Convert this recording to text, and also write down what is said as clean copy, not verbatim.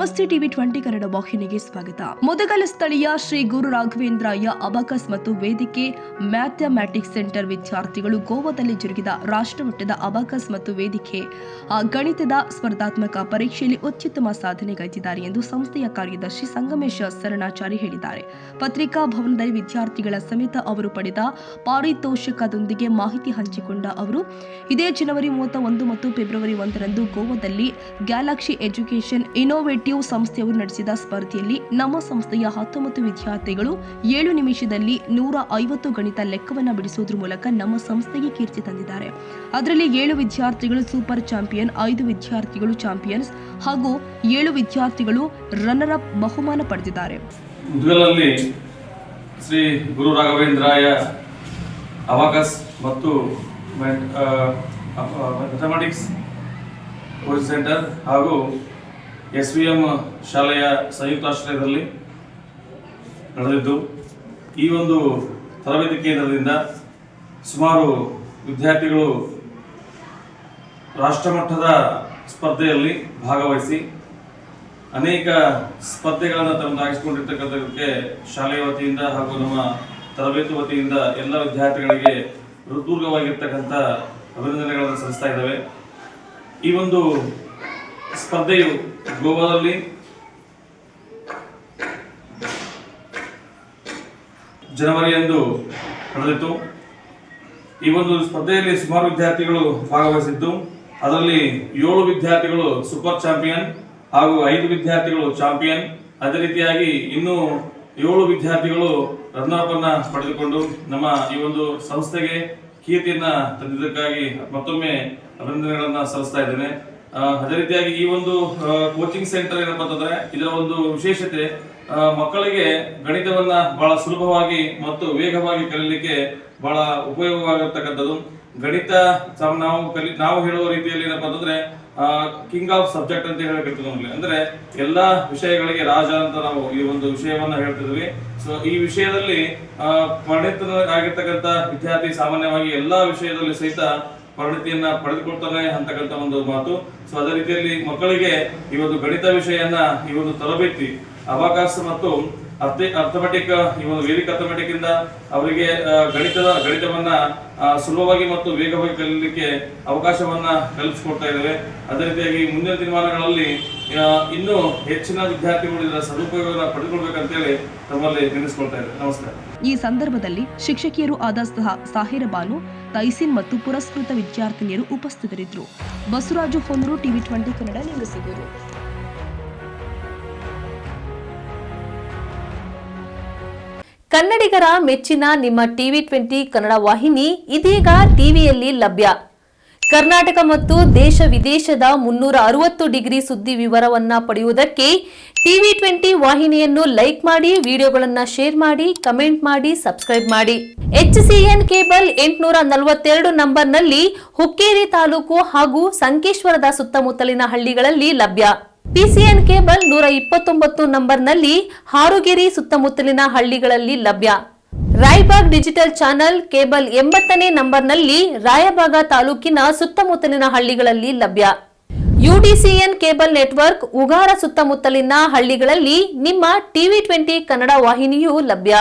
ನಮಸ್ತೆ ಟಿವಿ 20 ಕನ್ನಡ ವಾಹಿನಿಗೆ ಸ್ವಾಗತ. ಮುದಗಲ್ ಸ್ಥಳೀಯ ಶ್ರೀ ಗುರು ರಾಘವೇಂದ್ರಯ್ಯ ಅಬಾಕಸ್ ಮತ್ತು ವೇದಿಕೆ ಮ್ಯಾಥಮ್ಯಾಟಿಕ್ಸ್ ಸೆಂಟರ್ ವಿದ್ಯಾರ್ಥಿಗಳು ಗೋವಾದಲ್ಲಿ ಜರುಗಿದ ರಾಷ್ಟ್ರಮಟ್ಟದ ಅಬಾಕಸ್ ಮತ್ತು ವೇದಿಕೆ ಗಣಿತದ ಸ್ಪರ್ಧಾತ್ಮಕ ಪರೀಕ್ಷೆಯಲ್ಲಿ ಅತ್ಯುತ್ತಮ ಸಾಧನೆಗೈದಿದ್ದಾರೆ ಎಂದು ಸಂಸ್ಥೆಯ ಕಾರ್ಯದರ್ಶಿ ಸಂಗಮೇಶ ಶರಣಾಚಾರಿ ಹೇಳಿದ್ದಾರೆ. ಪತ್ರಿಕಾ ಭವನದಲ್ಲಿ ವಿದ್ಯಾರ್ಥಿಗಳ ಸಮೇತ ಅವರು ಪಡೆದ ಪಾರಿತೋಷಕದೊಂದಿಗೆ ಮಾಹಿತಿ ಹಂಚಿಕೊಂಡ ಅವರು ಇದೇ ಜನವರಿ 31 ಮತ್ತು ಫೆಬ್ರವರಿ 1ರಂದು ಗೋವಾದಲ್ಲಿ ಗ್ಯಾಲಕ್ಸಿ ಎಜುಕೇಷನ್ ಇನ್ನೋವೇಟಿವ್ ಸಂಸ್ಥೆಯವರು ನಡೆಸಿದ ಸ್ಪರ್ಧೆಯಲ್ಲಿ ನಮ್ಮ ಸಂಸ್ಥೆಯ 19 ವಿದ್ಯಾರ್ಥಿಗಳು 7 ನಿಮಿಷದಲ್ಲಿ 150 ಗಣಿತ ಲೆಕ್ಕವನ್ನು ಬಿಡಿಸುವುದರ ಮೂಲಕ ನಮ್ಮ ಸಂಸ್ಥೆಗೆ ಕೀರ್ತಿ ತಂದಿದ್ದಾರೆ. ಅದರಲ್ಲಿ 7 ವಿದ್ಯಾರ್ಥಿಗಳು ಸೂಪರ್ ಚಾಂಪಿಯನ್, 5 ವಿದ್ಯಾರ್ಥಿಗಳು ಚಾಂಪಿಯನ್ಸ್ ಹಾಗೂ 7 ವಿದ್ಯಾರ್ಥಿಗಳು ರನ್ನರ್ ಅಪ್ ಬಹುಮಾನ ಪಡೆದಿದ್ದಾರೆ. ಮುದಗಲಲ್ಲಿ ಶ್ರೀ ಗುರು ರಾಘವೇಂದ್ರಾಯ ಅಬಾಕಸ್ ಮತ್ತು ಮ್ಯಾಥಮ್ಯಾಟಿಕ್ಸ್ ಕೋಚಿಂಗ್ ಸೆಂಟರ್ ಹಾಗೂ SVM ಶಾಲೆಯ ಸಂಯುಕ್ತಾಶ್ರಯದಲ್ಲಿ ನಡೆದಿದ್ದು, ಈ ಒಂದು ತರಬೇತಿ ಕೇಂದ್ರದಿಂದ ಸುಮಾರು ವಿದ್ಯಾರ್ಥಿಗಳು ರಾಷ್ಟ್ರಮಟ್ಟದ ಸ್ಪರ್ಧೆಯಲ್ಲಿ ಭಾಗವಹಿಸಿ ಅನೇಕ ಸ್ಪರ್ಧೆಗಳನ್ನು ತಮ್ಮದಾಗಿಸಿಕೊಂಡಿರ್ತಕ್ಕಂಥದಕ್ಕೆ ಶಾಲೆಯ ವತಿಯಿಂದ ಹಾಗೂ ನಮ್ಮ ತರಬೇತಿ ವತಿಯಿಂದ ಎಲ್ಲ ವಿದ್ಯಾರ್ಥಿಗಳಿಗೆ ಹೃತ್ಪೂರ್ವಕವಾಗಿರ್ತಕ್ಕಂಥ ಅಭಿನಂದನೆಗಳನ್ನು ಸಲ್ಲಿಸ್ತಾ ಇದ್ದಾವೆ. ಈ ಒಂದು ಸ್ಪರ್ಧೆಯು ಗೋವಾದಲ್ಲಿ ಜನವರಿಯಂದು ನಡೆದಿತ್ತು. ಈ ಒಂದು ಸ್ಪರ್ಧೆಯಲ್ಲಿ ಸುಮಾರು ವಿದ್ಯಾರ್ಥಿಗಳು ಭಾಗವಹಿಸಿದ್ದು, ಅದರಲ್ಲಿ 7 ವಿದ್ಯಾರ್ಥಿಗಳು ಸೂಪರ್ ಚಾಂಪಿಯನ್ ಹಾಗೂ 5 ವಿದ್ಯಾರ್ಥಿಗಳು ಚಾಂಪಿಯನ್. ಅದೇ ರೀತಿಯಾಗಿ ಇನ್ನೂ 7 ವಿದ್ಯಾರ್ಥಿಗಳು ರನ್ನರ್ ಅನ್ನ ಪಡೆದುಕೊಂಡು ನಮ್ಮ ಈ ಒಂದು ಸಂಸ್ಥೆಗೆ ಕೀರ್ತಿಯನ್ನ ತಂದಿದ್ದಕ್ಕಾಗಿ ಮತ್ತೊಮ್ಮೆ ಅಭಿನಂದನೆಗಳನ್ನ ಸಲ್ಲಿಸ್ತಾ ಇದ್ದೇನೆ. ಅದೇ ರೀತಿಯಾಗಿ ಈ ಒಂದು ಕೋಚಿಂಗ್ ಸೆಂಟರ್ ಏನಪ್ಪಾ ಅಂತಂದ್ರೆ, ಇದರ ಒಂದು ವಿಶೇಷತೆ ಮಕ್ಕಳಿಗೆ ಗಣಿತವನ್ನ ಬಹಳ ಸುಲಭವಾಗಿ ಮತ್ತು ವೇಗವಾಗಿ ಕಲಿಯಲಿಕ್ಕೆ ಬಹಳ ಉಪಯೋಗವಾಗಿರ್ತಕ್ಕಂಥದ್ದು. ಗಣಿತ ನಾವು ಹೇಳುವ ರೀತಿಯಲ್ಲಿ ಏನಪ್ಪಾ ಅಂತಂದ್ರೆ ಕಿಂಗ್ ಆಫ್ ಸಬ್ಜೆಕ್ಟ್ ಅಂತ ಹೇಳಿರ್ತೀವಿ. ಅಂದ್ರೆ ಎಲ್ಲಾ ವಿಷಯಗಳಿಗೆ ರಾಜ ಅಂತ ನಾವು ಈ ಒಂದು ವಿಷಯವನ್ನ ಹೇಳ್ತಿದ್ವಿ. ಸೊ ಈ ವಿಷಯದಲ್ಲಿ ಪರಿಣಿತರಾಗಿರ್ತಕ್ಕಂಥ ವಿದ್ಯಾರ್ಥಿ ಸಾಮಾನ್ಯವಾಗಿ ಎಲ್ಲಾ ವಿಷಯದಲ್ಲಿ ಸಹಿತ ಪರಿಣಿತಿಯನ್ನ ಪಡೆದುಕೊಳ್ತಾನೆ ಅಂತಕ್ಕಂಥ ಒಂದು ಮಾತು. ಸೊ ಅದೇ ರೀತಿಯಲ್ಲಿ ಮಕ್ಕಳಿಗೆ ಈ ಒಂದು ಗಣಿತ ವಿಷಯನ್ನ ಈ ಒಂದು ತರಬೇತಿ ಅಬಾಕಸ್ ಮತ್ತು ಅರ್ಥಮೆಟಿಕ್ ಈ ಒಂದು ವೇದಿಕ ಅರ್ಥಮೆಟಿಕ್ ಇಂದ ಅವರಿಗೆ ಗಣಿತವನ್ನ ಸುಲಭವಾಗಿ ಮತ್ತು ವೇಗವಾಗಿ ಕಲಿಯಲಿಕ್ಕೆ ಅವಕಾಶವನ್ನ ಕಲ್ಪಿಸಿಕೊಡ್ತಾ ಇದ್ದೇವೆ. ಅದೇ ರೀತಿಯಾಗಿ ಮುಂದಿನ ದಿನಮಾನಗಳಲ್ಲಿ ಇನ್ನೂ ಹೆಚ್ಚಿನ ವಿದ್ಯಾರ್ಥಿಗಳು ಇದರ ಸದುಪಯೋಗವನ್ನು ಪಡೆದುಕೊಳ್ಬೇಕಂತೇಳಿ ತಮ್ಮಲ್ಲಿ ನೆನೆಸ್ಕೊಳ್ತಾ ಇದ್ದೇವೆ. ನಮಸ್ಕಾರ. ಈ ಸಂದರ್ಭದಲ್ಲಿ ಶಿಕ್ಷಕಿಯರು ಆದ ಸಾಹಿರ ಬಾನು, ತೈಸಿನ್ ಮತ್ತು ಪುರಸ್ಕೃತ ವಿದ್ಯಾರ್ಥಿನಿಯರು ಉಪಸ್ಥಿತರಿದ್ದರು. ಬಸವರಾಜು ಹೊನ್ನೂರು, ಟಿವಿ 20 ಕನ್ನಡ, ಲಿಂಗಸೂರು. ಕನ್ನಡಿಗರ ಮೆಚ್ಚಿನ ನಿಮ್ಮ ಟಿವಿ 20 ಕನ್ನಡ ವಾಹಿನಿ ಇದೀಗ ಟಿವಿಯಲ್ಲಿ ಲಭ್ಯ. ಕರ್ನಾಟಕ ಮತ್ತು ದೇಶ ವಿದೇಶದ 360 ಡಿಗ್ರಿ ಸುದ್ದಿ ವಿವರವನ್ನ ಪಡೆಯುವುದಕ್ಕೆ ಟಿವಿ 20 ವಾಹಿನಿಯನ್ನು ಲೈಕ್ ಮಾಡಿ, ವಿಡಿಯೋಗಳನ್ನು ಶೇರ್ ಮಾಡಿ, ಕಮೆಂಟ್ ಮಾಡಿ, ಸಬ್ಸ್ಕ್ರೈಬ್ ಮಾಡಿ. HCN ಕೇಬಲ್ 842 ನಂಬರ್ನಲ್ಲಿ ಹುಕ್ಕೇರಿ ತಾಲೂಕು ಹಾಗೂ ಸಂಕೇಶ್ವರದ ಸುತ್ತಮುತ್ತಲಿನ ಹಳ್ಳಿಗಳಲ್ಲಿ ಲಭ್ಯ. PCN ಕೇಬಲ್ 129 ನಂಬರ್ನಲ್ಲಿ ಹಾರುಗೆರೆ ಸುತ್ತಮುತ್ತಲಿನ ಹಳ್ಳಿಗಳಲ್ಲಿ ಲಭ್ಯ. ರಾಯಬಾಗ್ ಡಿಜಿಟಲ್ ಚಾನೆಲ್ ಕೇಬಲ್ 80ನೇ ನಂಬರ್ನಲ್ಲಿ ರಾಯಬಾಗ ತಾಲೂಕಿನ ಸುತ್ತಮುತ್ತಲಿನ ಹಳ್ಳಿಗಳಲ್ಲಿ ಲಭ್ಯ. UDCN ಕೇಬಲ್ ನೆಟ್ವರ್ಕ್ ಉಗಾರ ಸುತ್ತಮುತ್ತಲಿನ ಹಳ್ಳಿಗಳಲ್ಲಿ ನಿಮ್ಮ ಟಿವಿ 20 ಕನ್ನಡ ವಾಹಿನಿಯೂ ಲಭ್ಯ.